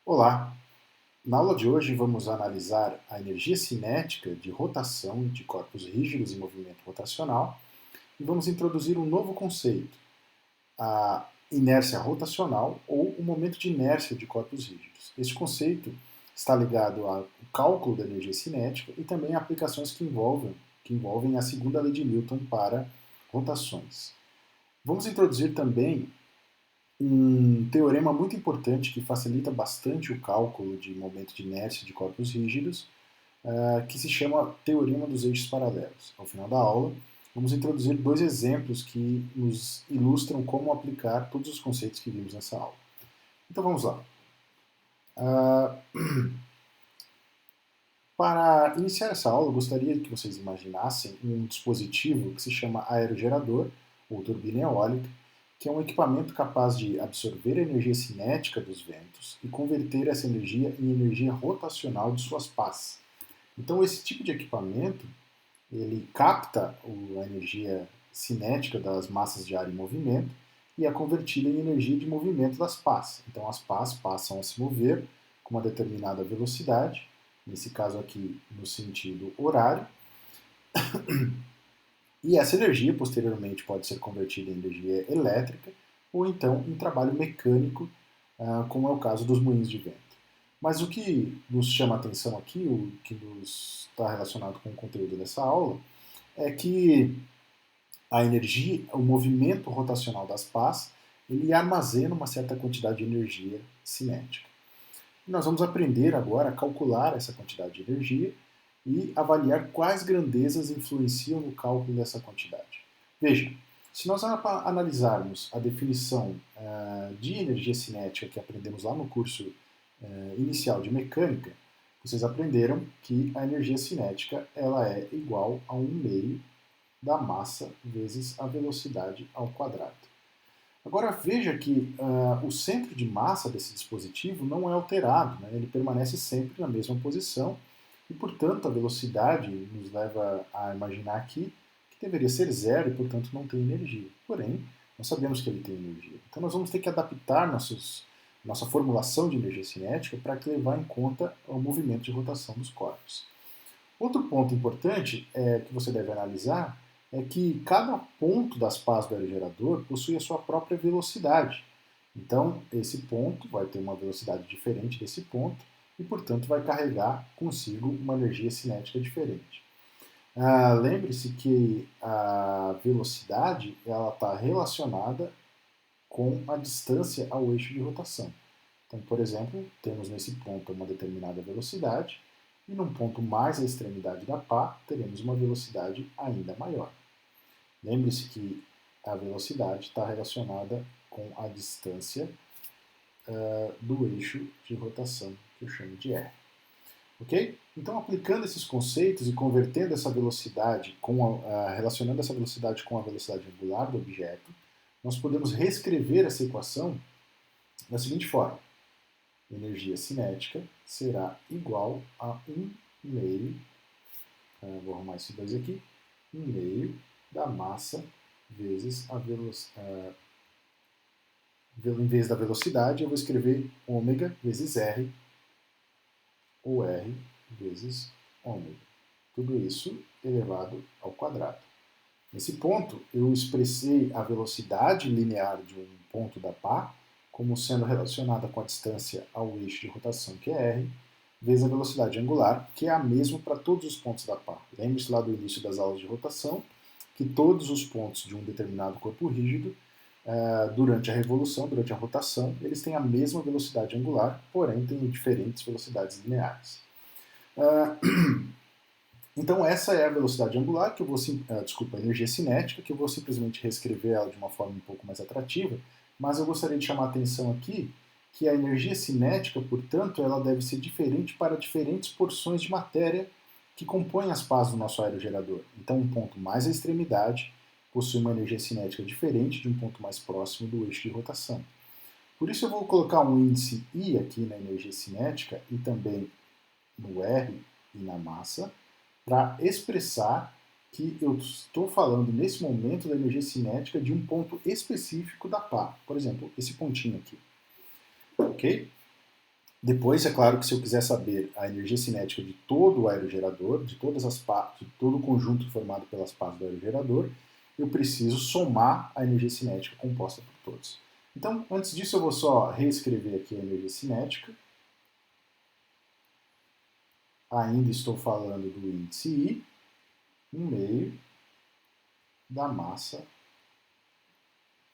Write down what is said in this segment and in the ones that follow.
Olá! Na aula de hoje vamos analisar a energia cinética de rotação de corpos rígidos em movimento rotacional e vamos introduzir um novo conceito, a inércia rotacional ou o momento de inércia de corpos rígidos. Este conceito está ligado ao cálculo da energia cinética e também a aplicações que envolvem a segunda lei de Newton para rotações. Vamos introduzir também um teorema muito importante que facilita bastante o cálculo de momento de inércia de corpos rígidos, que se chama Teorema dos Eixos Paralelos. Ao final da aula, vamos introduzir dois exemplos que nos ilustram como aplicar todos os conceitos que vimos nessa aula. Então vamos lá. Para iniciar essa aula, eu gostaria que vocês imaginassem um dispositivo que se chama aerogerador, ou turbina eólica, que é um equipamento capaz de absorver a energia cinética dos ventos e converter essa energia em energia rotacional de suas pás. Então, esse tipo de equipamento, ele capta a energia cinética das massas de ar em movimento e é convertida em energia de movimento das pás. Então, as pás passam a se mover com uma determinada velocidade, nesse caso aqui no sentido horário, e essa energia posteriormente pode ser convertida em energia elétrica ou então em trabalho mecânico, como é o caso dos moinhos de vento. Mas o que nos chama a atenção aqui, o que nos está relacionado com o conteúdo dessa aula, é que a energia, o movimento rotacional das pás, ele armazena uma certa quantidade de energia cinética. E nós vamos aprender agora a calcular essa quantidade de energia e avaliar quais grandezas influenciam no cálculo dessa quantidade. Veja, se nós analisarmos a definição de energia cinética que aprendemos lá no curso inicial de mecânica, vocês aprenderam que a energia cinética ela é igual a 1/2 da massa vezes a velocidade ao quadrado. Agora veja que o centro de massa desse dispositivo não é alterado, né? Ele permanece sempre na mesma posição e, portanto, a velocidade nos leva a imaginar aqui que deveria ser zero e, portanto, não tem energia. Porém, nós sabemos que ele tem energia. Então nós vamos ter que adaptar nossa formulação de energia cinética para levar em conta o movimento de rotação dos corpos. Outro ponto importante que você deve analisar é que cada ponto das pás do aerogerador possui a sua própria velocidade. Então, esse ponto vai ter uma velocidade diferente desse ponto e, portanto, vai carregar consigo uma energia cinética diferente. Lembre-se que a velocidade está relacionada com a distância ao eixo de rotação. Então, por exemplo, temos nesse ponto uma determinada velocidade e num ponto mais à extremidade da pá teremos uma velocidade ainda maior. Lembre-se que a velocidade está relacionada com a distância do eixo de rotação, que eu chamo de R. Ok? Então, aplicando esses conceitos e convertendo essa velocidade, relacionando essa velocidade com a velocidade angular do objeto, nós podemos reescrever essa equação da seguinte forma. Energia cinética será igual a 1/2, vou arrumar esses dois aqui, 1/2 da massa vezes a velocidade. Em vez da velocidade, eu vou escrever ômega vezes R, ou R vezes ômega. Tudo isso elevado ao quadrado. Nesse ponto, eu expressei a velocidade linear de um ponto da pá como sendo relacionada com a distância ao eixo de rotação, que é R, vezes a velocidade angular, que é a mesma para todos os pontos da pá. Lembre-se lá do início das aulas de rotação, que todos os pontos de um determinado corpo rígido, durante a revolução, durante a rotação, eles têm a mesma velocidade angular, porém têm diferentes velocidades lineares. Então essa é a velocidade angular, que eu vou, a energia cinética, que eu vou simplesmente reescrever ela de uma forma um pouco mais atrativa, mas eu gostaria de chamar a atenção aqui que a energia cinética, portanto, ela deve ser diferente para diferentes porções de matéria que compõem as pás do nosso aerogerador. Então, um ponto mais à extremidade possui uma energia cinética diferente de um ponto mais próximo do eixo de rotação. Por isso eu vou colocar um índice I aqui na energia cinética e também no R e na massa, para expressar que eu estou falando nesse momento da energia cinética de um ponto específico da pá. Por exemplo, esse pontinho aqui. Ok? Depois, é claro que se eu quiser saber a energia cinética de todo o aerogerador, de todas as partes, de todo o conjunto formado pelas partes do aerogerador, eu preciso somar a energia cinética composta por todos. Então, antes disso, eu vou só reescrever aqui a energia cinética. Ainda estou falando do índice I, 1/2 da massa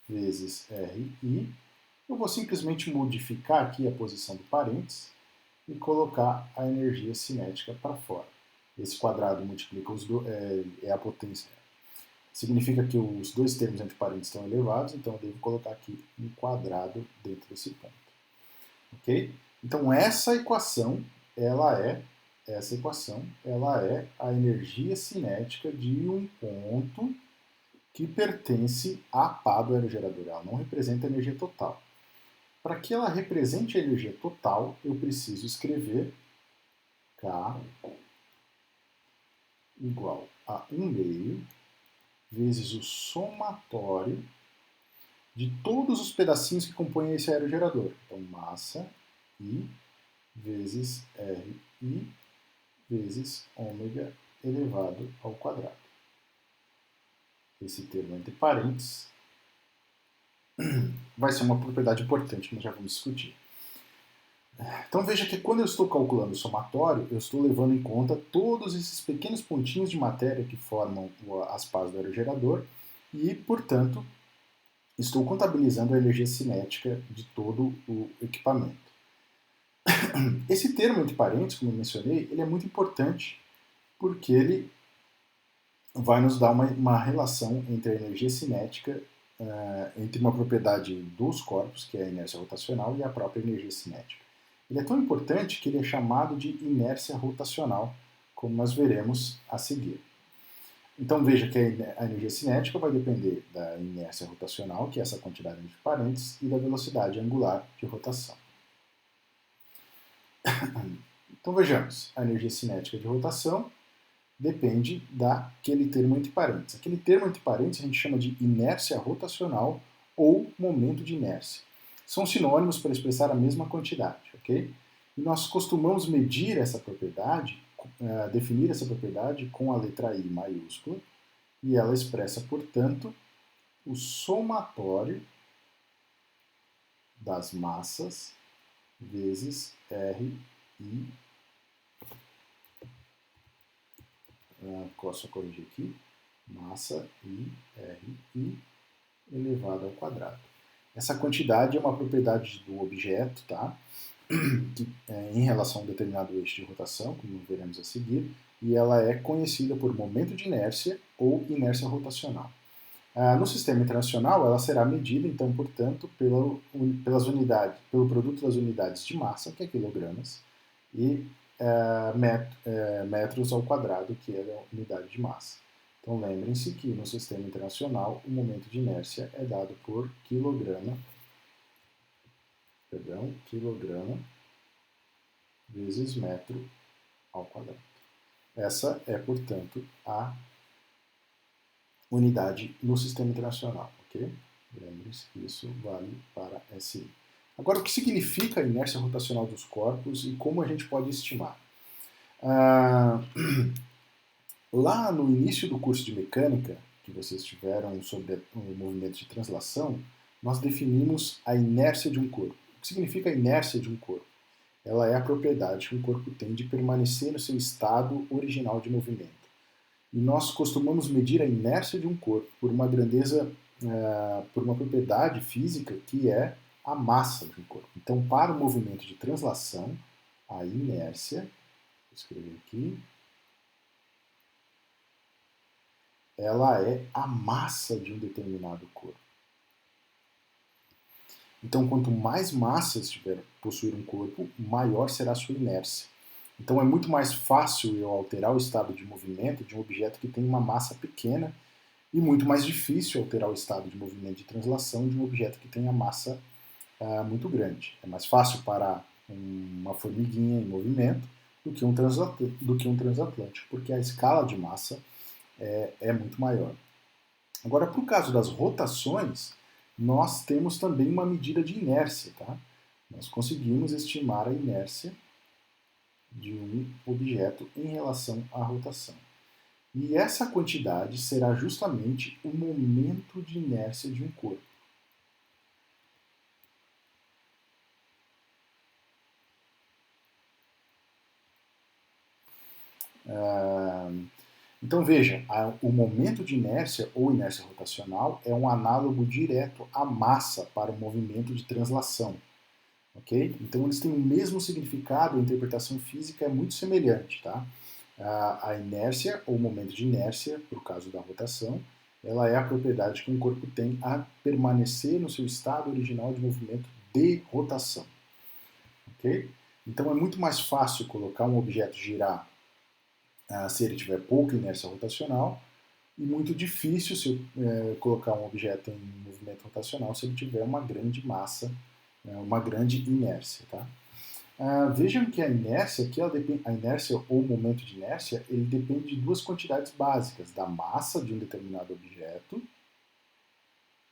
vezes RI. Eu vou simplesmente modificar aqui a posição do parênteses e colocar a energia cinética para fora. Esse quadrado multiplica é a potência. Significa que os dois termos entre parênteses estão elevados, então eu devo colocar aqui um quadrado dentro desse ponto. Ok? Então essa equação ela é a energia cinética de um ponto que pertence à pá do aerogerador. Ela não representa a energia total. Para que ela represente a energia total, eu preciso escrever K igual a 1/2 vezes o somatório de todos os pedacinhos que compõem esse aerogerador. Então, massa I vezes RI vezes ômega elevado ao quadrado. Esse termo entre parênteses vai ser uma propriedade importante que nós já vamos discutir. Então veja que quando eu estou calculando o somatório, eu estou levando em conta todos esses pequenos pontinhos de matéria que formam as pás do aerogerador e, portanto, estou contabilizando a energia cinética de todo o equipamento. Esse termo entre parênteses, como eu mencionei, ele é muito importante porque ele vai nos dar uma relação entre a energia cinética, entre uma propriedade dos corpos, que é a inércia rotacional, e a própria energia cinética. Ele é tão importante que ele é chamado de inércia rotacional, como nós veremos a seguir. Então veja que a energia cinética vai depender da inércia rotacional, que é essa quantidade entre parênteses, e da velocidade angular de rotação. Então vejamos, a energia cinética de rotação depende daquele termo entre parênteses. Aquele termo entre parênteses a gente chama de inércia rotacional ou momento de inércia. São sinônimos para expressar a mesma quantidade, ok? E nós costumamos medir essa propriedade, definir essa propriedade com a letra I maiúscula, e ela expressa, portanto, o somatório das massas vezes RI. Só corrigir aqui, massa I, RI, elevado ao quadrado. Essa quantidade é uma propriedade do objeto, tá? Em relação a um determinado eixo de rotação, como veremos a seguir, e ela é conhecida por momento de inércia ou inércia rotacional. No sistema internacional, ela será medida, então, portanto, pelo produto das unidades de massa, que é quilogramas, e metros ao quadrado, que é a unidade de massa. Então lembrem-se que no sistema internacional o momento de inércia é dado por quilograma vezes metro ao quadrado. Essa é, portanto, a unidade no sistema internacional, ok? Lembrem-se que isso vale para SI. Agora, o que significa a inércia rotacional dos corpos e como a gente pode estimar? Lá no início do curso de mecânica, que vocês tiveram sobre o movimento de translação, nós definimos a inércia de um corpo. O que significa a inércia de um corpo? Ela é a propriedade que um corpo tem de permanecer no seu estado original de movimento. E nós costumamos medir a inércia de um corpo por uma grandeza, por uma propriedade física que é a massa de um corpo. Então, para o movimento de translação, a inércia, vou escrever aqui, ela é a massa de um determinado corpo. Então, quanto mais massa possuir um corpo, maior será a sua inércia. Então, é muito mais fácil eu alterar o estado de movimento de um objeto que tem uma massa pequena e muito mais difícil alterar o estado de movimento de translação de um objeto que tem a massa muito grande. É mais fácil parar uma formiguinha em movimento do que um transatlântico, porque a escala de massa é muito maior. Agora, para o caso das rotações, nós temos também uma medida de inércia, tá? Nós conseguimos estimar a inércia de um objeto em relação à rotação. E essa quantidade será justamente o momento de inércia de um corpo. Então veja, o momento de inércia ou inércia rotacional é um análogo direto à massa para o movimento de translação. Okay? Então eles têm o mesmo significado, a interpretação física é muito semelhante. Tá? A inércia ou momento de inércia, por caso da rotação, ela é a propriedade que um corpo tem a permanecer no seu estado original de movimento de rotação. Okay? Então é muito mais fácil colocar um objeto girar se ele tiver pouca inércia rotacional e muito difícil se colocar um objeto em movimento rotacional se ele tiver uma grande massa, uma grande inércia. Tá? Vejam que a inércia, a inércia ou momento de inércia, ele depende de duas quantidades básicas, da massa de um determinado objeto,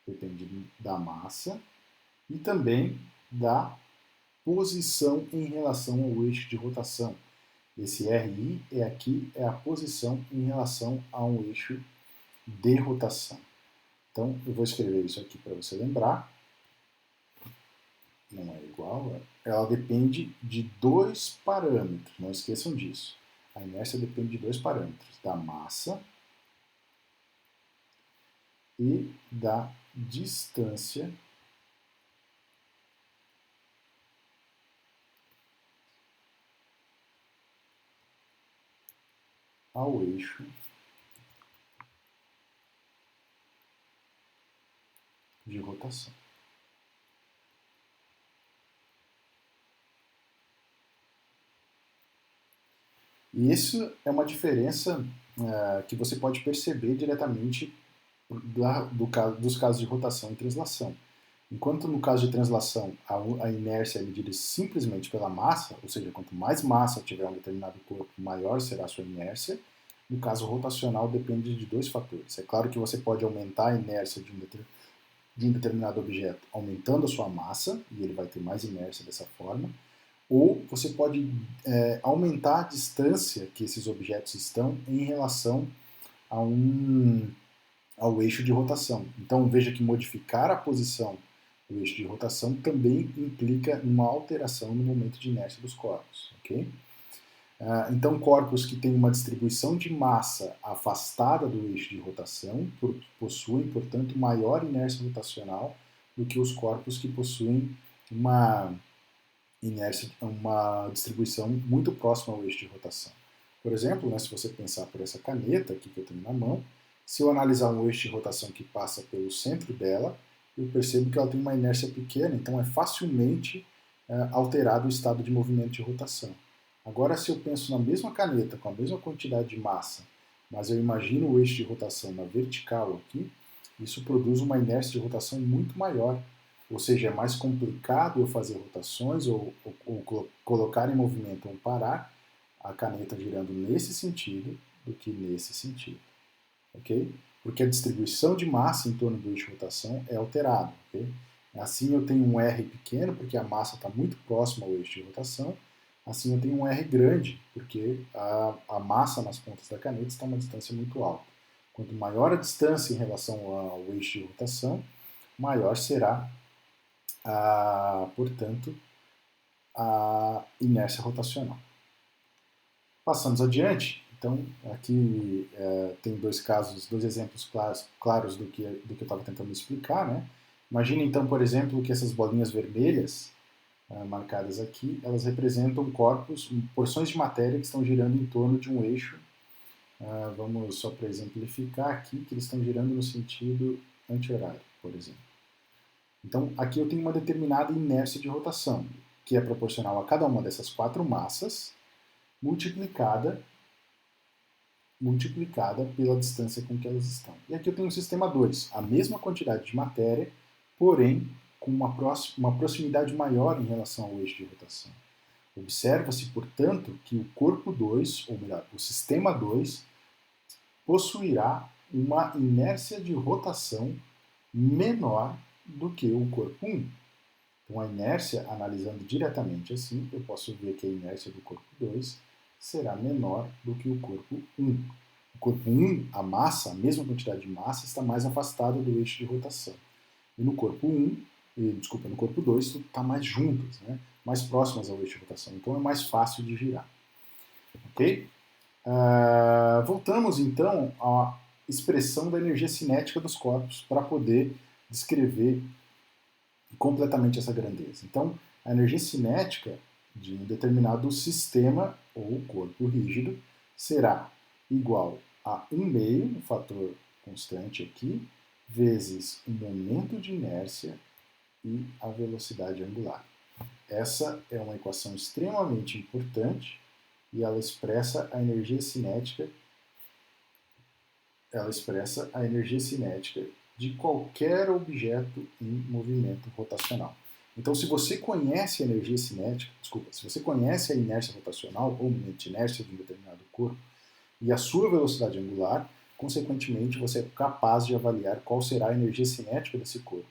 depende da massa, e também da posição em relação ao eixo de rotação. Esse RI é a posição em relação a um eixo de rotação. Então, eu vou escrever isso aqui para você lembrar. Não é igual. Ela depende de dois parâmetros, não esqueçam disso. A inércia depende de dois parâmetros, da massa e da distância ao eixo de rotação. E isso é uma diferença que você pode perceber diretamente dos casos de rotação e translação. Enquanto no caso de translação a inércia é medida simplesmente pela massa, ou seja, quanto mais massa tiver um determinado corpo, maior será a sua inércia. No caso rotacional depende de dois fatores. É claro que você pode aumentar a inércia de um determinado objeto aumentando a sua massa, e ele vai ter mais inércia dessa forma, ou você pode aumentar a distância que esses objetos estão em relação ao eixo de rotação. Então veja que modificar a posição do eixo de rotação também implica uma alteração no momento de inércia dos corpos. Okay? Então corpos que têm uma distribuição de massa afastada do eixo de rotação possuem, portanto, maior inércia rotacional do que os corpos que possuem uma inércia, uma distribuição muito próxima ao eixo de rotação. Por exemplo, se você pensar por essa caneta aqui que eu tenho na mão, se eu analisar um eixo de rotação que passa pelo centro dela, eu percebo que ela tem uma inércia pequena, então é facilmente alterado o estado de movimento de rotação. Agora, se eu penso na mesma caneta, com a mesma quantidade de massa, mas eu imagino o eixo de rotação na vertical aqui, isso produz uma inércia de rotação muito maior. Ou seja, é mais complicado eu fazer rotações ou colocar em movimento ou parar a caneta girando nesse sentido do que nesse sentido. Okay? Porque a distribuição de massa em torno do eixo de rotação é alterada. Okay? Assim eu tenho um R pequeno, porque a massa está muito próxima ao eixo de rotação. Assim eu tenho um R grande, porque a massa nas pontas da caneta está a uma distância muito alta. Quanto maior a distância em relação ao eixo de rotação, maior será, portanto, a inércia rotacional. Passamos adiante. Então, aqui tem dois exemplos claros do que eu estava tentando explicar. Né? Imagina, então, por exemplo, que essas bolinhas vermelhas marcadas aqui, elas representam corpos, porções de matéria que estão girando em torno de um eixo. Vamos só para exemplificar aqui, que eles estão girando no sentido anti-horário, por exemplo. Então, aqui eu tenho uma determinada inércia de rotação, que é proporcional a cada uma dessas quatro massas, multiplicada pela distância com que elas estão. E aqui eu tenho o sistema 2, a mesma quantidade de matéria, porém com uma proximidade maior em relação ao eixo de rotação. Observa-se, portanto, que o corpo 2, ou melhor, o sistema 2, possuirá uma inércia de rotação menor do que o corpo 1. Então, a inércia, analisando diretamente assim, eu posso ver que a inércia do corpo 2 será menor do que o corpo 1. O corpo 1, a massa, a mesma quantidade de massa, está mais afastada do eixo de rotação. E no corpo 1, no corpo 2, tudo está mais juntas, né? Mais próximas ao eixo de rotação. Então, é mais fácil de girar. Ok? Voltamos, então, à expressão da energia cinética dos corpos para poder descrever completamente essa grandeza. Então, a energia cinética de um determinado sistema ou corpo rígido será igual a 1 meio, um fator constante aqui, vezes o momento de inércia e a velocidade angular. Essa é uma equação extremamente importante e ela expressa a energia cinética de qualquer objeto em movimento rotacional. Então, se você conhece a energia cinética, se você conhece a inércia rotacional ou momento de inércia de um determinado corpo e a sua velocidade angular, consequentemente, você é capaz de avaliar qual será a energia cinética desse corpo.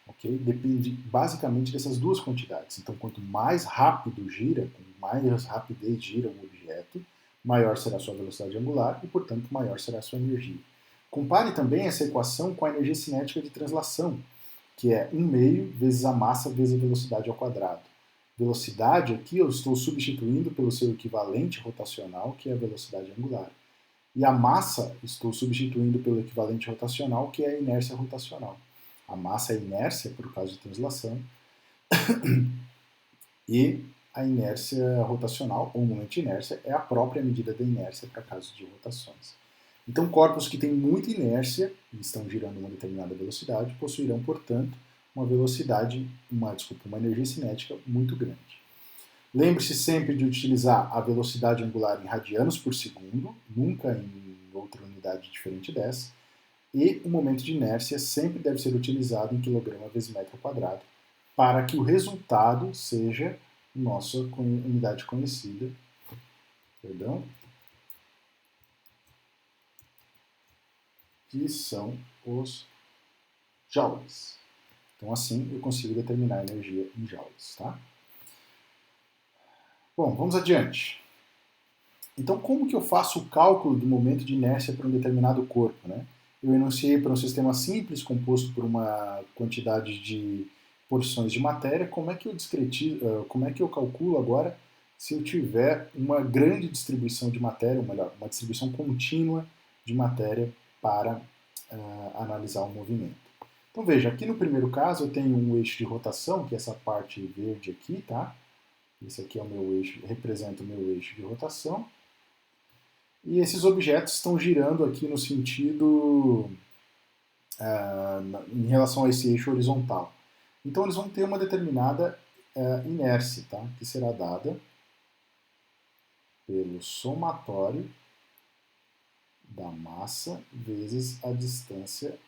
Okay? Depende basicamente dessas duas quantidades. Então, quanto mais rápido gira, com mais rapidez gira um objeto, maior será a sua velocidade angular e, portanto, maior será a sua energia. Compare também essa equação com a energia cinética de translação, que é 1 meio vezes a massa vezes a velocidade ao quadrado. Velocidade aqui eu estou substituindo pelo seu equivalente rotacional, que é a velocidade angular. E a massa estou substituindo pelo equivalente rotacional, que é a inércia rotacional. A massa é a inércia, por causa de translação, e a inércia rotacional, ou momento de inércia, é a própria medida da inércia para casos de rotações. Então, corpos que têm muita inércia e estão girando a uma determinada velocidade possuirão, portanto, uma energia cinética muito grande. Lembre-se sempre de utilizar a velocidade angular em radianos por segundo, nunca em outra unidade diferente dessa, e o momento de inércia sempre deve ser utilizado em quilograma vezes metro quadrado, para que o resultado seja nossa unidade conhecida, que são os joules. Então, assim, eu consigo determinar a energia em joules. Tá? Bom, vamos adiante. Então, como que eu faço o cálculo do momento de inércia para um determinado corpo? Né? Eu enunciei para um sistema simples, composto por uma quantidade de porções de matéria, como é que eu calculo agora se eu tiver uma grande distribuição de matéria, ou melhor, uma distribuição contínua de matéria para analisar o movimento. Então veja, aqui no primeiro caso eu tenho um eixo de rotação, que é essa parte verde aqui, tá? Esse aqui é o meu eixo, representa o meu eixo de rotação. E esses objetos estão girando aqui no sentido em relação a esse eixo horizontal. Então eles vão ter uma determinada inércia, tá? Que será dada pelo somatório da massa vezes a distância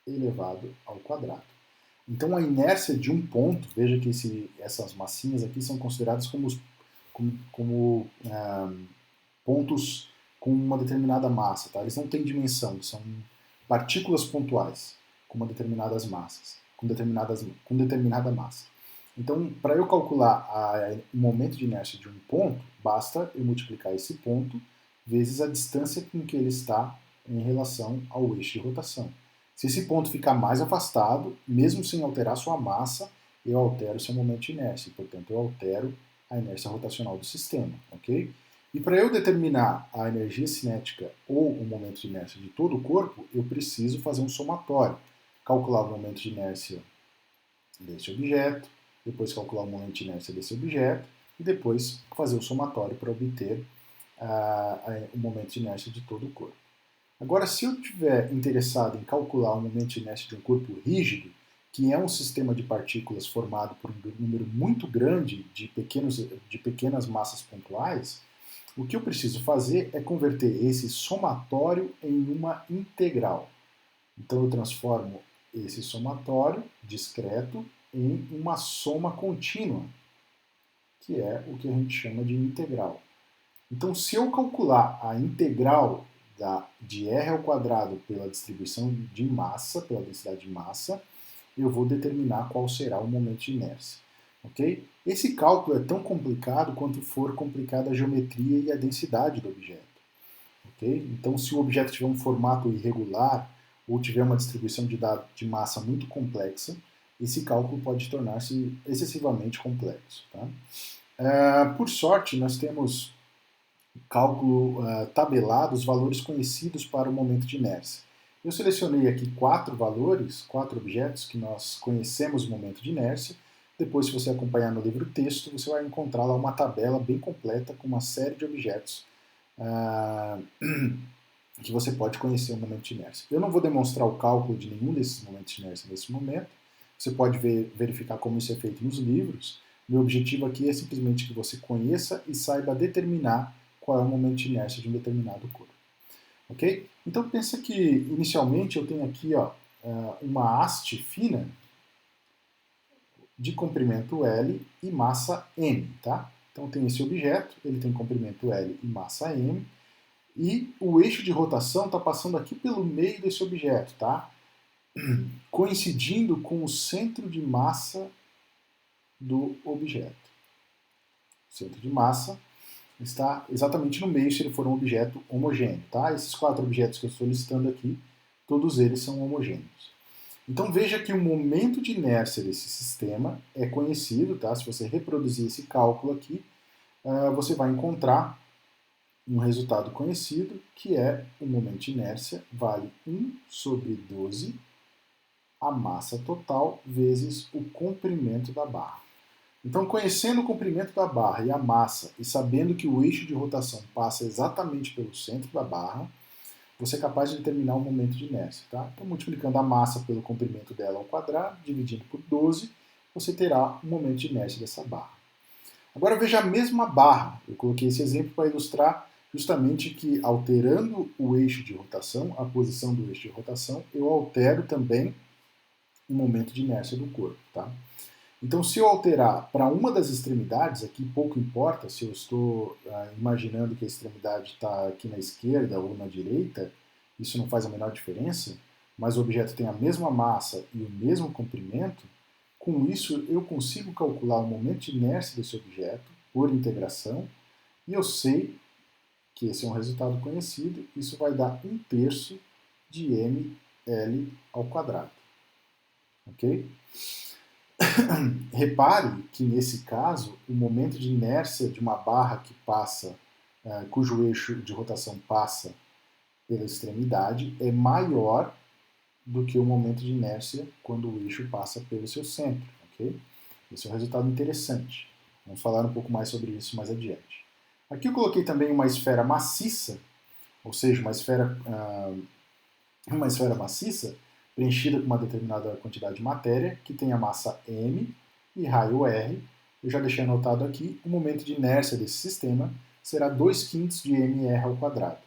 elevado ao quadrado. Então a inércia de um ponto, veja que essas massinhas aqui são consideradas como pontos com uma determinada massa. Tá? Eles não têm dimensão, são partículas pontuais com uma determinadas massas, com determinada massa. Então, para eu calcular o momento de inércia de um ponto, basta eu multiplicar esse ponto vezes a distância com que ele está em relação ao eixo de rotação. Se esse ponto ficar mais afastado, mesmo sem alterar sua massa, eu altero seu momento de inércia, e, portanto, eu altero a inércia rotacional do sistema, ok? E para eu determinar a energia cinética ou o momento de inércia de todo o corpo, eu preciso fazer um somatório. Calcular o momento de inércia desse objeto, depois calcular o momento de inércia desse objeto, e depois fazer o somatório para obter o momento de inércia de todo o corpo. Agora, se eu estiver interessado em calcular o momento de inércia de um corpo rígido, que é um sistema de partículas formado por um número muito grande de pequenas massas pontuais, o que eu preciso fazer é converter esse somatório em uma integral. Então eu transformo esse somatório discreto em uma soma contínua, que é o que a gente chama de integral. Então, se eu calcular a integral de R ao quadrado pela distribuição de massa, pela densidade de massa, eu vou determinar qual será o momento de inércia. Okay? Esse cálculo é tão complicado quanto for complicada a geometria e a densidade do objeto. Okay? Então, se o objeto tiver um formato irregular ou tiver uma distribuição de massa muito complexa, esse cálculo pode tornar-se excessivamente complexo. Tá? Por sorte, nós temos cálculo tabelado, os valores conhecidos para o momento de inércia. Eu selecionei aqui 4 valores, 4 objetos que nós conhecemos o momento de inércia. Depois, se você acompanhar no livro texto, você vai encontrar lá uma tabela bem completa com uma série de objetos que você pode conhecer o momento de inércia. Eu não vou demonstrar o cálculo de nenhum desses momentos de inércia nesse momento. Você pode verificar como isso é feito nos livros. Meu objetivo aqui é simplesmente que você conheça e saiba determinar qual é o momento de inércia de um determinado corpo. Ok? Então pensa que inicialmente eu tenho aqui uma haste fina de comprimento L e massa M. Tá? Então tem esse objeto, ele tem comprimento L e massa M, e o eixo de rotação está passando aqui pelo meio desse objeto, tá? Coincidindo com o centro de massa do objeto. O centro de massa está exatamente no meio se ele for um objeto homogêneo. Tá? Esses 4 objetos que eu estou listando aqui, todos eles são homogêneos. Então veja que o momento de inércia desse sistema é conhecido. Tá? Se você reproduzir esse cálculo aqui, você vai encontrar um resultado conhecido, que é o momento de inércia vale 1 sobre 12 a massa total vezes o comprimento da barra. Então, conhecendo o comprimento da barra e a massa, e sabendo que o eixo de rotação passa exatamente pelo centro da barra, você é capaz de determinar o momento de inércia. Tá? Então, multiplicando a massa pelo comprimento dela ao quadrado, dividindo por 12, você terá o momento de inércia dessa barra. Agora veja a mesma barra. Eu coloquei esse exemplo para ilustrar justamente que, alterando o eixo de rotação, a posição do eixo de rotação, eu altero também o momento de inércia do corpo. Tá? Então, se eu alterar para uma das extremidades, aqui pouco importa se eu estou imaginando que a extremidade está aqui na esquerda ou na direita, isso não faz a menor diferença, mas o objeto tem a mesma massa e o mesmo comprimento, com isso eu consigo calcular o momento de inércia desse objeto por integração, e eu sei que esse é um resultado conhecido, isso vai dar 1/3 de ml ao quadrado. Ok? Repare que, nesse caso, o momento de inércia de uma barra que passa, cujo eixo de rotação passa pela extremidade, é maior do que o momento de inércia quando o eixo passa pelo seu centro. Okay? Esse é um resultado interessante. Vamos falar um pouco mais sobre isso mais adiante. Aqui eu coloquei também uma esfera maciça, ou seja, uma esfera maciça preenchida com uma determinada quantidade de matéria, que tem a massa m e raio r. Eu já deixei anotado aqui, o momento de inércia desse sistema será 2/5 de mr ao quadrado.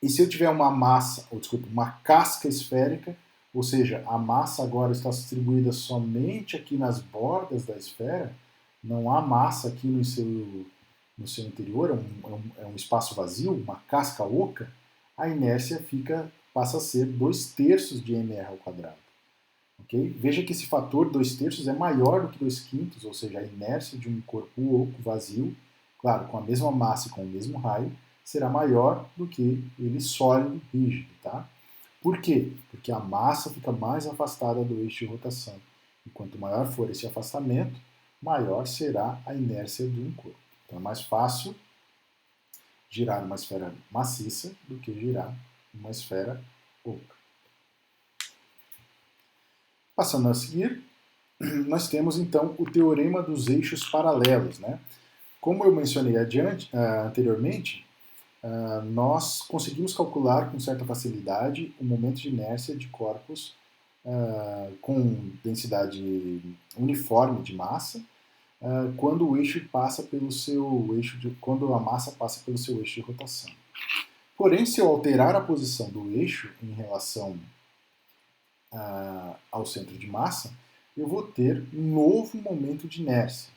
E se eu tiver uma casca esférica, ou seja, a massa agora está distribuída somente aqui nas bordas da esfera, não há massa aqui no seu interior, é um espaço vazio, uma casca oca, a inércia passa a ser 2/3 de mr ao quadrado. Okay? Veja que esse fator 2/3 é maior do que 2/5, ou seja, a inércia de um corpo oco vazio, claro, com a mesma massa e com o mesmo raio, será maior do que ele sólido, rígido. Tá? Por quê? Porque a massa fica mais afastada do eixo de rotação. E quanto maior for esse afastamento, maior será a inércia de um corpo. Então é mais fácil girar uma esfera maciça do que girar uma esfera oca. Passando a seguir, nós temos então o teorema dos eixos paralelos. Né? Como eu mencionei anteriormente, nós conseguimos calcular com certa facilidade o momento de inércia de corpos com densidade uniforme de massa, quando o eixo passa pelo seu quando a massa passa pelo seu eixo de rotação. Porém, se eu alterar a posição do eixo em relação ao centro de massa, eu vou ter um novo momento de inércia.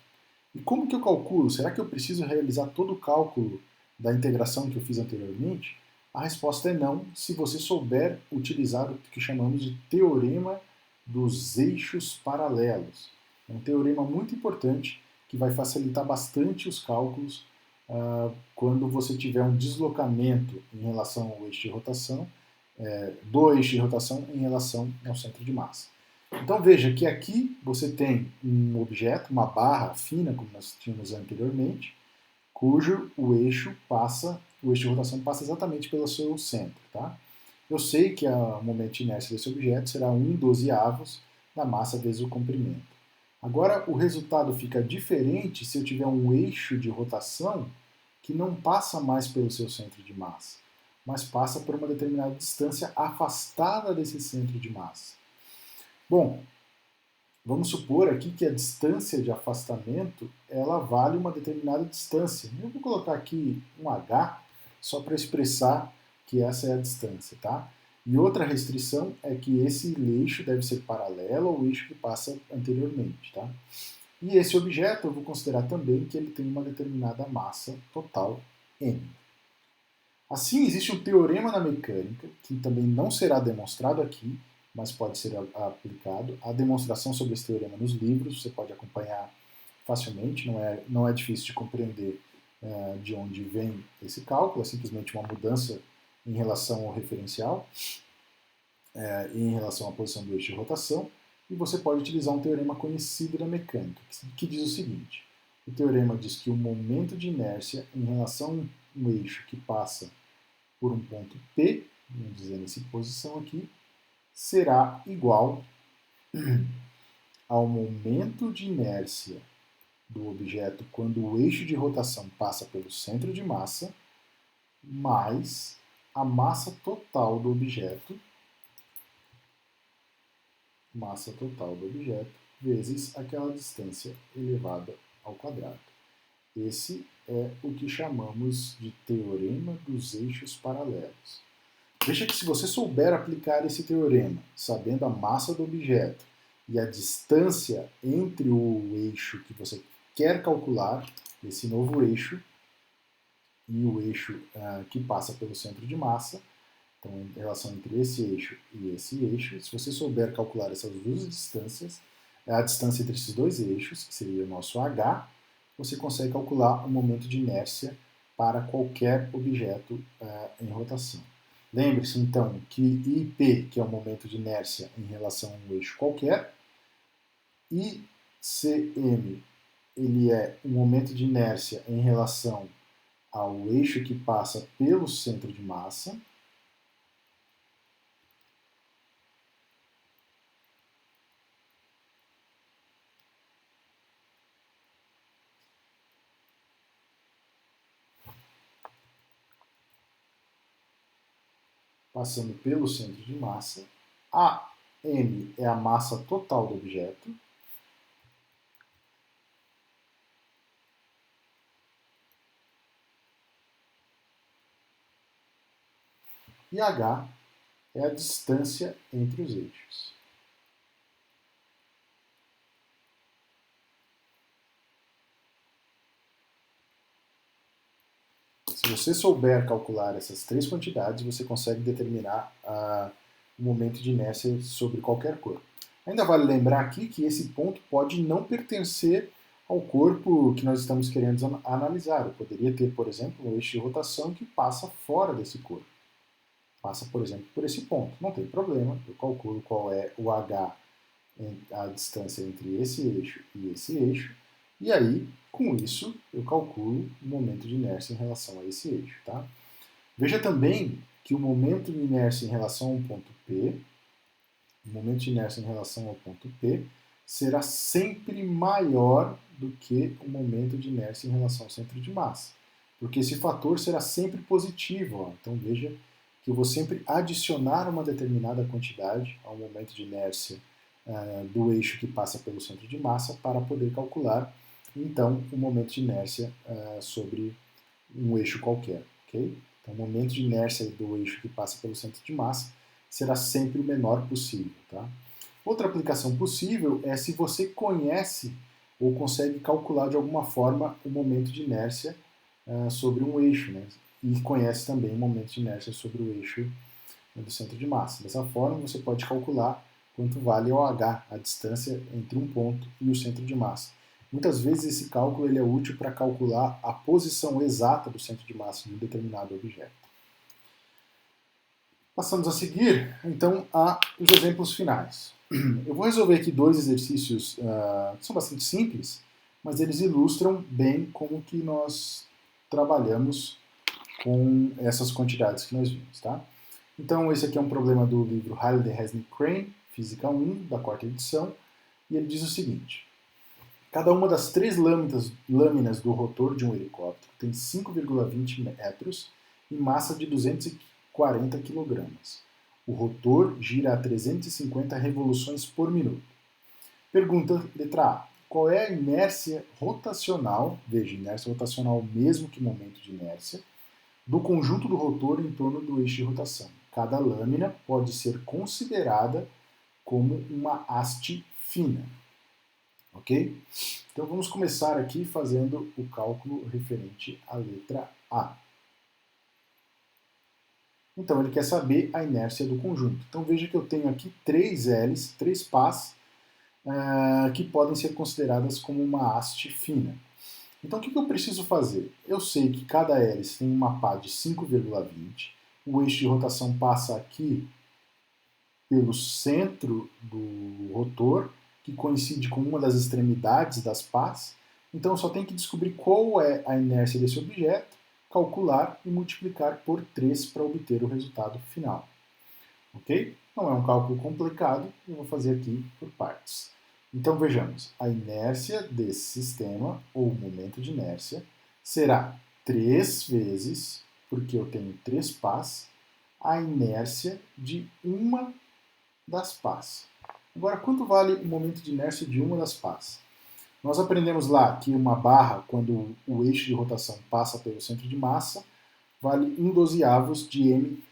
E como que eu calculo? Será que eu preciso realizar todo o cálculo da integração que eu fiz anteriormente? A resposta é não, se você souber utilizar o que chamamos de teorema dos eixos paralelos. É um teorema muito importante que vai facilitar bastante os cálculos quando você tiver um deslocamento em relação ao eixo de rotação, do eixo de rotação em relação ao centro de massa. Então veja que aqui você tem um objeto, uma barra fina, como nós tínhamos anteriormente, cujo o eixo de rotação passa exatamente pelo seu centro. Tá? Eu sei que o momento de inércia desse objeto será 1/12 da massa vezes o comprimento. Agora, o resultado fica diferente se eu tiver um eixo de rotação que não passa mais pelo seu centro de massa, mas passa por uma determinada distância afastada desse centro de massa. Bom, vamos supor aqui que a distância de afastamento ela vale uma determinada distância. Eu vou colocar aqui um h só para expressar que essa é a distância, tá? E outra restrição é que esse eixo deve ser paralelo ao eixo que passa anteriormente, tá? E esse objeto eu vou considerar também que ele tem uma determinada massa total m. Assim, existe um teorema na mecânica, que também não será demonstrado aqui, mas pode ser aplicado. A demonstração sobre esse teorema nos livros, você pode acompanhar facilmente, não é difícil de compreender de onde vem esse cálculo, é simplesmente uma mudança em relação ao referencial e em relação à posição do eixo de rotação, e você pode utilizar um teorema conhecido da mecânica, que diz o seguinte: o teorema diz que o momento de inércia em relação a um eixo que passa por um ponto P, vamos dizer nessa posição aqui, será igual ao momento de inércia do objeto quando o eixo de rotação passa pelo centro de massa, mais a massa total do objeto, vezes aquela distância elevada ao quadrado. Esse é o que chamamos de teorema dos eixos paralelos. Veja que se você souber aplicar esse teorema, sabendo a massa do objeto e a distância entre o eixo que você quer calcular, esse novo eixo, e o eixo que passa pelo centro de massa, então em relação entre esse eixo e esse eixo, se você souber calcular essas duas distâncias, a distância entre esses dois eixos, que seria o nosso h, você consegue calcular o momento de inércia para qualquer objeto em rotação. Lembre-se, então, que IP, que é o momento de inércia em relação a um eixo qualquer, ICM, ele é o momento de inércia em relação ao eixo que passa pelo centro de massa, passando pelo centro de massa. A M é a massa total do objeto. E H é a distância entre os eixos. Se você souber calcular essas três quantidades, você consegue determinar o momento de inércia sobre qualquer corpo. Ainda vale lembrar aqui que esse ponto pode não pertencer ao corpo que nós estamos querendo analisar. Eu poderia ter, por exemplo, um eixo de rotação que passa fora desse corpo. Passa, por exemplo, por esse ponto. Não tem problema, eu calculo qual é o h, a distância entre esse eixo e esse eixo, e aí, com isso, eu calculo o momento de inércia em relação a esse eixo. Tá? Veja também que o momento de inércia em relação ao ponto P, será sempre maior do que o momento de inércia em relação ao centro de massa, porque esse fator será sempre positivo. Ó. Então veja que eu vou sempre adicionar uma determinada quantidade ao momento de inércia do eixo que passa pelo centro de massa para poder calcular, então, o momento de inércia sobre um eixo qualquer. Okay? Então, o momento de inércia do eixo que passa pelo centro de massa será sempre o menor possível. Tá? Outra aplicação possível é se você conhece ou consegue calcular de alguma forma o momento de inércia sobre um eixo, né? E conhece também o momento de inércia sobre o eixo do centro de massa. Dessa forma, você pode calcular quanto vale OH, a distância entre um ponto e o centro de massa. Muitas vezes esse cálculo ele é útil para calcular a posição exata do centro de massa de um determinado objeto. Passamos a seguir, então, os exemplos finais. Eu vou resolver aqui dois exercícios que são bastante simples, mas eles ilustram bem como que nós trabalhamos com essas quantidades que nós vimos, tá? Então, esse aqui é um problema do livro Halliday-Resnick-Crane, Física 1, da quarta edição, e ele diz o seguinte: cada uma das três lâminas do rotor de um helicóptero tem 5,20 metros e massa de 240 kg. O rotor gira a 350 revoluções por minuto. Pergunta letra A. Qual é a inércia rotacional, veja, inércia rotacional mesmo que momento de inércia, do conjunto do rotor em torno do eixo de rotação? Cada lâmina pode ser considerada como uma haste fina. Ok? Então vamos começar aqui fazendo o cálculo referente à letra A. Então ele quer saber a inércia do conjunto. Então veja que eu tenho aqui três L's, três pás, que podem ser consideradas como uma haste fina. Então o que eu preciso fazer? Eu sei que cada hélice tem uma pá de 5,20, o eixo de rotação passa aqui pelo centro do rotor, que coincide com uma das extremidades das pás. Então eu só tenho que descobrir qual é a inércia desse objeto, calcular e multiplicar por 3 para obter o resultado final. Ok? Não é um cálculo complicado, eu vou fazer aqui por partes. Então vejamos, a inércia desse sistema, ou momento de inércia, será 3 vezes, porque eu tenho 3 pás, a inércia de uma das pás. Agora, quanto vale o momento de inércia de uma das pás? Nós aprendemos lá que uma barra, quando o eixo de rotação passa pelo centro de massa, vale 1/12 de m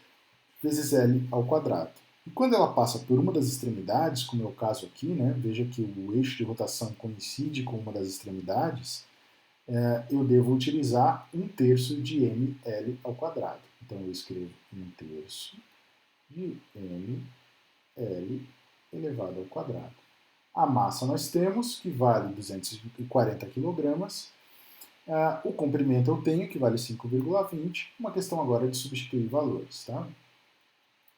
vezes L ao quadrado. E quando ela passa por uma das extremidades, como é o caso aqui, né, veja que o eixo de rotação coincide com uma das extremidades, eu devo utilizar 1/3 de mL ao quadrado. Então eu escrevo 1/3 de mL elevado ao quadrado. A massa nós temos, que vale 240 kg. O comprimento eu tenho, que vale 5,20. Uma questão agora de substituir valores, tá?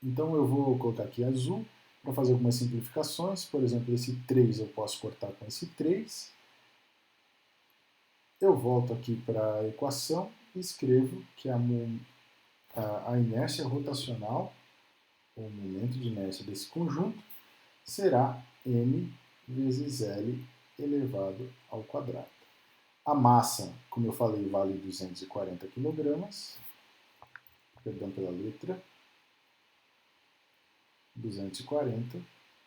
Então eu vou colocar aqui azul para fazer algumas simplificações. Por exemplo, esse 3 eu posso cortar com esse 3. Eu volto aqui para a equação e escrevo que a inércia rotacional, ou momento de inércia desse conjunto, será m vezes L elevado ao quadrado. A massa, como eu falei, vale 240 kg. Perdão pela letra. 240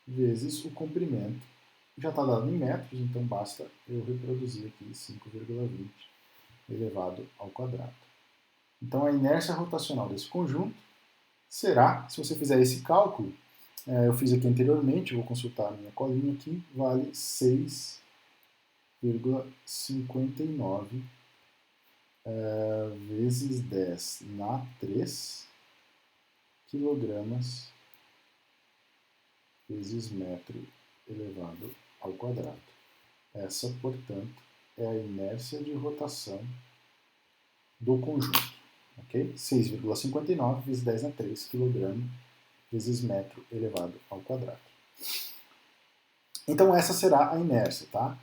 vezes o comprimento. Já está dado em metros, então basta eu reproduzir aqui 5,20 elevado ao quadrado. Então a inércia rotacional desse conjunto será, se você fizer esse cálculo, eu fiz aqui anteriormente, vou consultar a minha colinha aqui, vale 6,59 vezes 10 na 3 quilogramas vezes metro elevado ao quadrado. Essa, portanto, é a inércia de rotação do conjunto. Okay? 6,59 vezes 10 na 3 kg vezes metro elevado ao quadrado. Então essa será a inércia. Tá?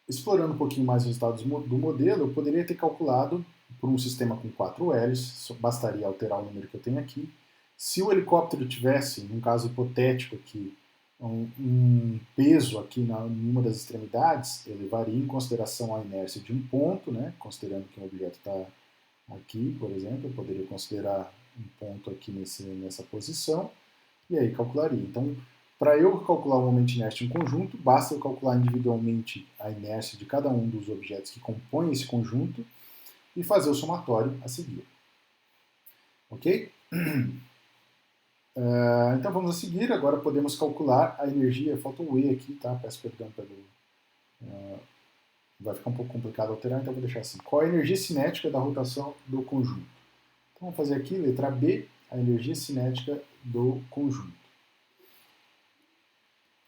Explorando um pouquinho mais os resultados do modelo, eu poderia ter calculado por um sistema com 4 hélices, bastaria alterar o número que eu tenho aqui. Se o helicóptero tivesse, num caso hipotético aqui, um peso aqui em uma das extremidades, eu levaria em consideração a inércia de um ponto, né? Considerando que um objeto está aqui, por exemplo, eu poderia considerar um ponto aqui nessa posição, e aí calcularia. Então, para eu calcular o momento de inércia em um conjunto, basta eu calcular individualmente a inércia de cada um dos objetos que compõem esse conjunto e fazer o somatório a seguir. Ok? Então vamos a seguir, agora podemos calcular a energia, falta o E aqui, tá? Peço perdão pelo... vai ficar um pouco complicado alterar, então vou deixar assim. Qual a energia cinética da rotação do conjunto? Então vamos fazer aqui, letra B, a energia cinética do conjunto.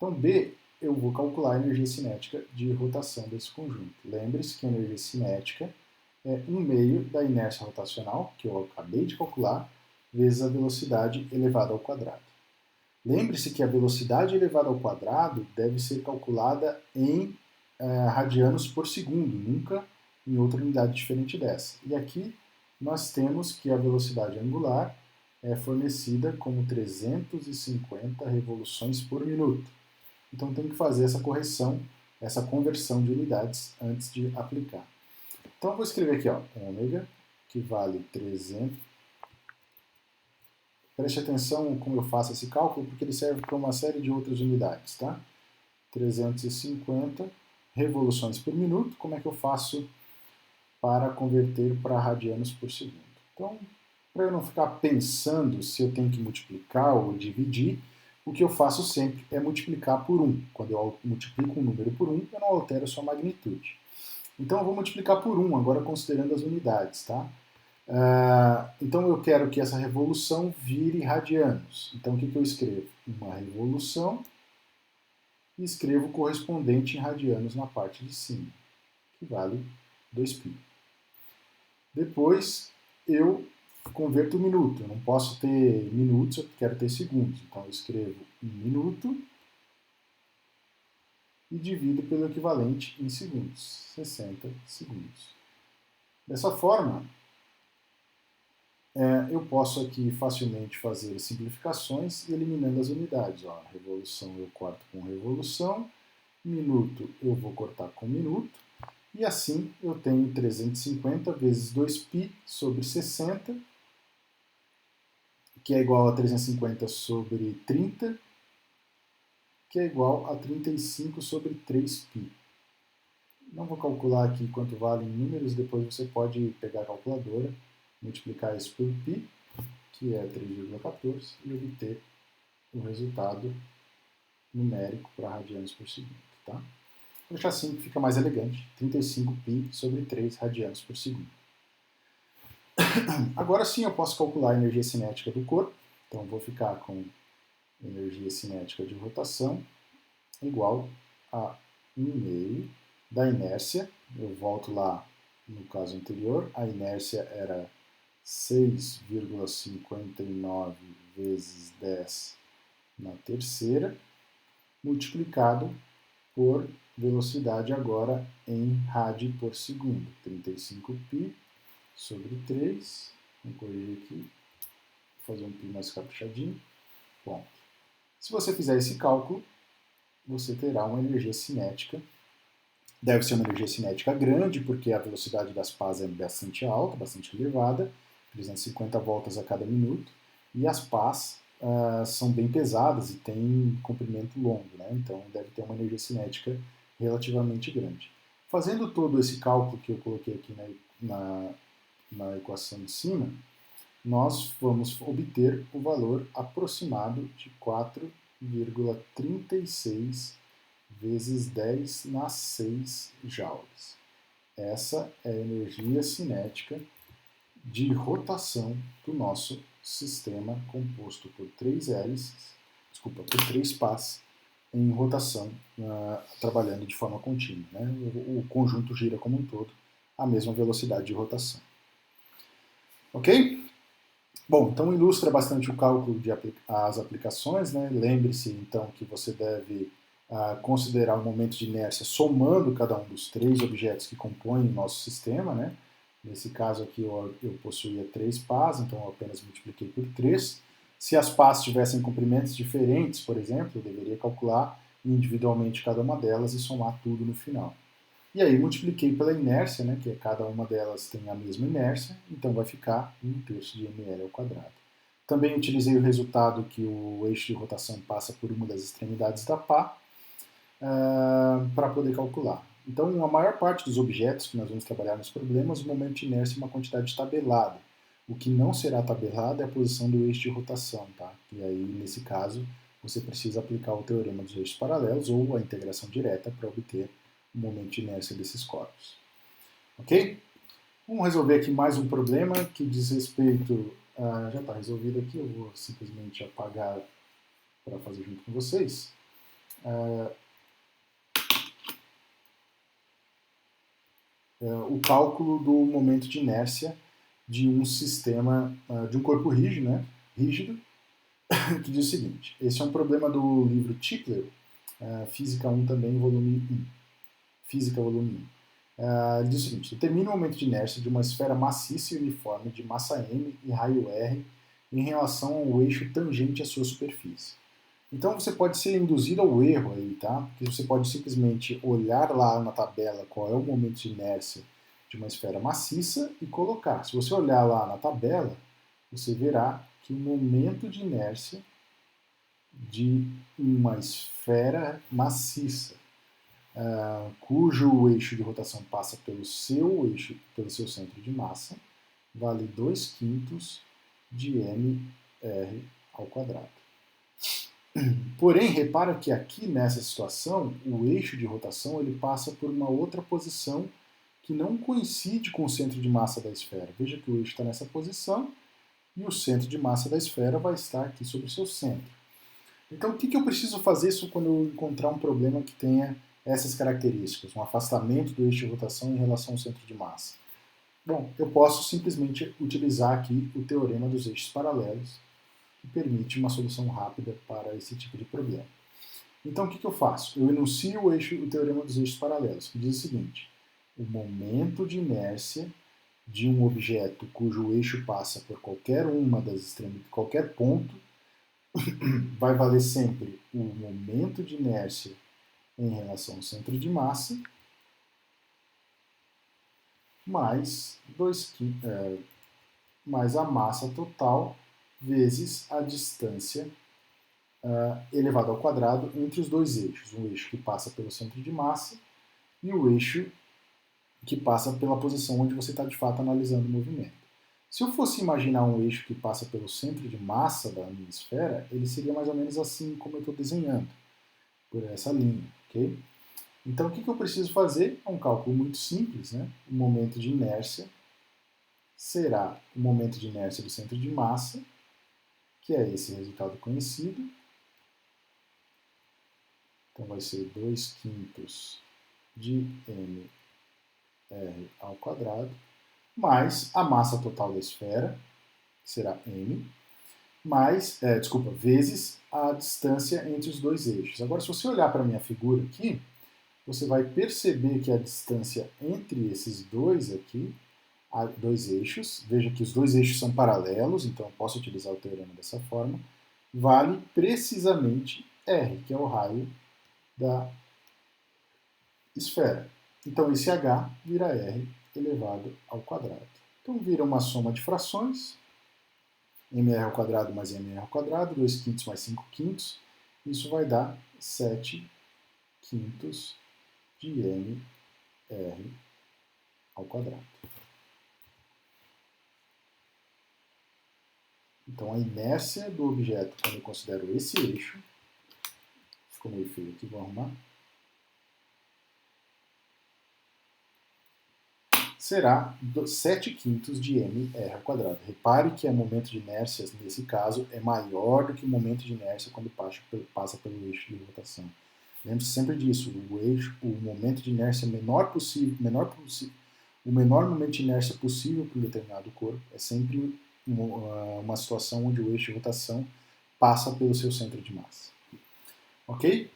Então, B, eu vou calcular a energia cinética de rotação desse conjunto. Lembre-se que a energia cinética é 1/2 da inércia rotacional, que eu acabei de calcular, vezes a velocidade elevada ao quadrado. Lembre-se que a velocidade elevada ao quadrado deve ser calculada em radianos por segundo, nunca em outra unidade diferente dessa. E aqui nós temos que a velocidade angular é fornecida como 350 revoluções por minuto. Então tem que fazer essa correção, essa conversão de unidades antes de aplicar. Então eu vou escrever aqui, ó, ômega, que vale 300. Preste atenção como eu faço esse cálculo, porque ele serve para uma série de outras unidades, tá? 350 revoluções por minuto. Como é que eu faço para converter para radianos por segundo? Então, para eu não ficar pensando se eu tenho que multiplicar ou dividir, o que eu faço sempre é multiplicar por 1. Quando eu multiplico um número por 1, eu não altero a sua magnitude. Então eu vou multiplicar por 1, agora considerando as unidades, tá? Então eu quero que essa revolução vire radianos. Então o que eu escrevo? Uma revolução e escrevo o correspondente em radianos na parte de cima, que vale 2π. Depois eu converto o minuto. Eu não posso ter minutos, eu quero ter segundos. Então eu escrevo 1 minuto e divido pelo equivalente em segundos, 60 segundos. Dessa forma, eu posso aqui facilmente fazer simplificações eliminando as unidades. Ó, revolução eu corto com revolução, minuto eu vou cortar com minuto, e assim eu tenho 350 vezes 2π sobre 60, que é igual a 350 sobre 30, que é igual a 35 sobre 3π. Não vou calcular aqui quanto vale em números, depois você pode pegar a calculadora, multiplicar isso por π, que é 3,14, e obter o resultado numérico para radianos por segundo. Tá? Vou deixar assim que fica mais elegante, 35π sobre 3 radianos por segundo. Agora sim eu posso calcular a energia cinética do corpo, então vou ficar com energia cinética de rotação igual a 1/2 da inércia. Eu volto lá no caso anterior, a inércia era 6,59 vezes 10 na terceira, multiplicado por velocidade agora em rádio por segundo, 35π sobre 3, vamos corrigir aqui, vou fazer um π mais caprichadinho, ponto. Se você fizer esse cálculo, você terá uma energia cinética. Deve ser uma energia cinética grande, porque a velocidade das pás é bastante alta, bastante elevada, 350 voltas a cada minuto, e as pás são bem pesadas e têm comprimento longo, né? Então deve ter uma energia cinética relativamente grande. Fazendo todo esse cálculo que eu coloquei aqui na equação de cima, nós vamos obter o valor aproximado de 4,36 vezes 10 nas 6 joules. Essa é a energia cinética de rotação do nosso sistema composto por 3 pás em rotação, trabalhando de forma contínua. Né? O conjunto gira como um todo à mesma velocidade de rotação. Ok? Bom, então ilustra bastante o cálculo das aplicações. Né? Lembre-se, então, que você deve considerar o momento de inércia somando cada um dos 3 objetos que compõem o nosso sistema. Né? Nesse caso aqui eu possuía 3 pás, então eu apenas multipliquei por 3. Se as pás tivessem comprimentos diferentes, por exemplo, eu deveria calcular individualmente cada uma delas e somar tudo no final. E aí multipliquei pela inércia, né, que cada uma delas tem a mesma inércia, então vai ficar 1/3 de ml ao quadrado. Também utilizei o resultado que o eixo de rotação passa por uma das extremidades da pá para poder calcular. Então, a maior parte dos objetos que nós vamos trabalhar nos problemas, o momento de inércia é uma quantidade tabelada. O que não será tabelado é a posição do eixo de rotação, tá? E aí, nesse caso, você precisa aplicar o teorema dos eixos paralelos ou a integração direta para obter o momento de inércia desses corpos. Ok? Vamos resolver aqui mais um problema que diz respeito... já está resolvido aqui, eu vou simplesmente apagar para fazer junto com vocês. o cálculo do momento de inércia de um sistema, de um corpo rígido, né? Rígido, que diz o seguinte: esse é um problema do livro Tipler, Física 1 também, volume 1. Física, volume 1. Ele diz o seguinte: determina o momento de inércia de uma esfera maciça e uniforme de massa m e raio r em relação ao eixo tangente à sua superfície. Então você pode ser induzido ao erro aí, tá? Porque você pode simplesmente olhar lá na tabela qual é o momento de inércia de uma esfera maciça e colocar. Se você olhar lá na tabela, você verá que o momento de inércia de uma esfera maciça, cujo eixo de rotação passa pelo seu eixo, pelo seu centro de massa, vale 2/5 de mr ao quadrado. Porém, repara que aqui nessa situação, o eixo de rotação ele passa por uma outra posição que não coincide com o centro de massa da esfera. Veja que o eixo está nessa posição e o centro de massa da esfera vai estar aqui sobre o seu centro. Então, o que eu preciso fazer isso quando eu encontrar um problema que tenha essas características, um afastamento do eixo de rotação em relação ao centro de massa? Bom, eu posso simplesmente utilizar aqui o teorema dos eixos paralelos, que permite uma solução rápida para esse tipo de problema. Então, o que eu faço? Eu enuncio o teorema dos eixos paralelos, que diz o seguinte: o momento de inércia de um objeto cujo eixo passa por qualquer uma das extremidades, qualquer ponto, vai valer sempre o momento de inércia em relação ao centro de massa mais a massa total vezes a distância elevado ao quadrado entre os dois eixos, um eixo que passa pelo centro de massa e o eixo que passa pela posição onde você está de fato analisando o movimento. Se eu fosse imaginar um eixo que passa pelo centro de massa da minha esfera, ele seria mais ou menos assim como eu estou desenhando, por essa linha, ok? Então o que eu preciso fazer? É um cálculo muito simples, né? O momento de inércia será o momento de inércia do centro de massa, que é esse resultado conhecido. Então vai ser 2/5 de mr ao quadrado, mais a massa total da esfera, que será m, vezes a distância entre os dois eixos. Agora, se você olhar para a minha figura aqui, você vai perceber que a distância entre esses dois aqui, dois eixos, veja que os dois eixos são paralelos, então eu posso utilizar o teorema dessa forma, vale precisamente r, que é o raio da esfera. Então esse h vira r elevado ao quadrado. Então vira uma soma de frações, mr ao quadrado mais mr ao quadrado, 2/5 mais 5/5, isso vai dar 7/5 de mr ao quadrado. Então a inércia do objeto, quando eu considero esse eixo, ficou meio feio aqui, vou arrumar, será 7/5 de mr ao quadrado. Repare que o momento de inércia, nesse caso, é maior do que o momento de inércia quando passa pelo eixo de rotação. Lembre-se sempre disso, o momento de inércia o menor momento de inércia possível para um determinado corpo é sempre uma situação onde o eixo de rotação passa pelo seu centro de massa. Ok?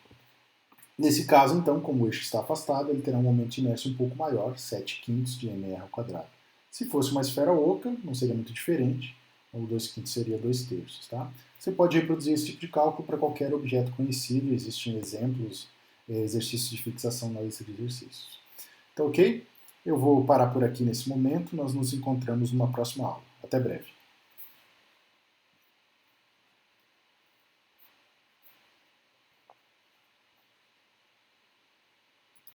Nesse caso, então, como o eixo está afastado, ele terá um momento de inércia um pouco maior, 7/5 de mr ao quadrado. Se fosse uma esfera oca, não seria muito diferente, o 2/5 seria 2/3, tá? Você pode reproduzir esse tipo de cálculo para qualquer objeto conhecido, existem exemplos, exercícios de fixação na lista de exercícios. Então, ok? Eu vou parar por aqui nesse momento, nós nos encontramos numa próxima aula. Até breve.